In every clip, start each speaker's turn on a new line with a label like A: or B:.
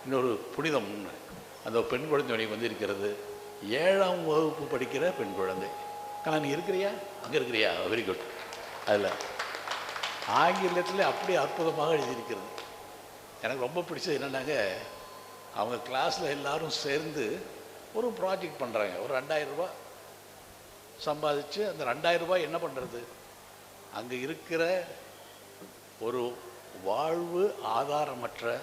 A: இன்னொரு புனிதம், அந்த பெண் குழந்தை வந்து இருக்கிறது, 7ஆம் வகுப்பு படிக்கிற பெண் குழந்தை. ஆனால் நீ இருக்கிறியா, அங்கே இருக்கிறியா, வெரி குட். அதில் ஆங்கிலத்தில் அப்படி அற்புதமாக எழுதியிருக்கிறது. எனக்கு ரொம்ப பிடிச்சது என்னென்னாங்க, அவங்க கிளாஸில் எல்லோரும் சேர்ந்து ஒரு ப்ராஜெக்ட் பண்ணுறாங்க. ஒரு 2000 ரூபா சம்பாதிச்சு அந்த 2000 ரூபாய் என்ன பண்ணுறது, அங்கே இருக்கிற ஒரு வாழ்வு ஆதாரமற்ற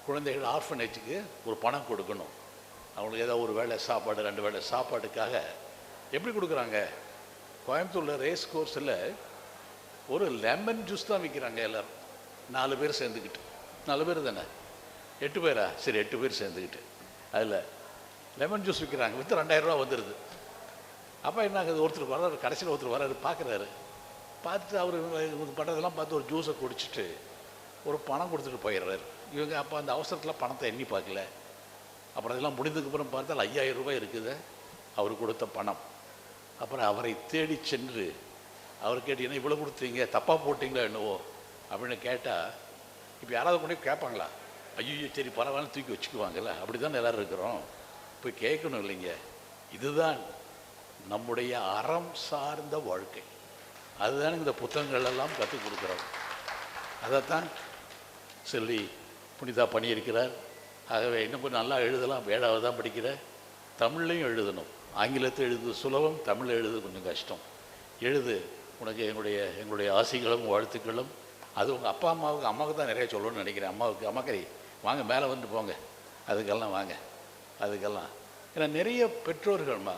A: குழந்தைகள் ஆர்ஃபனேஜுக்கு ஒரு பணம் கொடுக்கணும். அவங்களுக்கு ஏதோ ஒரு வேளை சாப்பாடு, 2 வேளை சாப்பாடுக்காக எப்படி கொடுக்குறாங்க. கோயம்புத்தூரில் ரேஸ் கோர்ஸில் ஒரு லெமன் ஜூஸ் தான் விற்கிறாங்க. எல்லோரும் 4 பேர் சேர்ந்துக்கிட்டு, 4 பேர் தானே, 8 பேரா, சரி 8 பேர் சேர்ந்துக்கிட்டு அதில் லெமன் ஜூஸ் விற்கிறாங்க. விற்று 2000 ரூபா வந்துடுது. அப்போ என்னாங்க, ஒருத்தர் வர்றாரு, கடைசியில் ஒருத்தர் வர்றாரு, பார்க்குறாரு. பார்த்துட்டு அவர் பண்ணுறதெல்லாம் பார்த்து ஒரு ஜூஸை குடிச்சிட்டு ஒரு பணம் கொடுத்துட்டு போயிடுறாரு. இவங்க அப்போ அந்த அவசரத்தில் பணத்தை எண்ணி பார்க்கல. அப்புறம் அதெல்லாம் முடிந்ததுக்கப்புறம் பார்த்தால் 5000 ரூபாய் இருக்குது அவர் கொடுத்த பணம். அப்புறம் அவரை தேடி சென்று அவர் கேட்டீங்கன்னா, இவ்வளோ கொடுத்தீங்க, தப்பாக போட்டிங்களா என்னவோ அப்படின்னு கேட்டால், இப்போ யாராவது கொண்டு போய் கேட்பாங்களா? ஐயோ சரி பரவாயில்ல தூக்கி வச்சுக்குவாங்கல்ல, அப்படி தான் எல்லோரும் இருக்கிறோம். போய் கேட்கணும் இல்லைங்க. இதுதான் நம்முடைய அறம் சார்ந்த வாழ்க்கை. அதுதான் இந்த புத்தகங்களெல்லாம் கற்றுக் கொடுக்குறோம். அதைத்தான் சொல்லி புனிதா பண்ணியிருக்கிறார். ஆகவே இன்னும் கொஞ்சம் நல்லா எழுதலாம். 7வது தான் படிக்கிற, தமிழ்லையும் எழுதணும். ஆங்கிலத்தை எழுது சுலபம், தமிழ் எழுது கொஞ்சம் கஷ்டம். எழுது. உனக்கு எங்களுடைய ஆசைகளும் வாழ்த்துக்களும். அது உங்கள் அப்பா அம்மாவுக்கு தான் நிறைய சொல்லணும்னு நினைக்கிறேன். அம்மாக்கறி வாங்க மேலே வந்து போங்க, அதுக்கெல்லாம் வாங்க, அதுக்கெல்லாம். ஏன்னா நிறைய பெற்றோர்கள்மா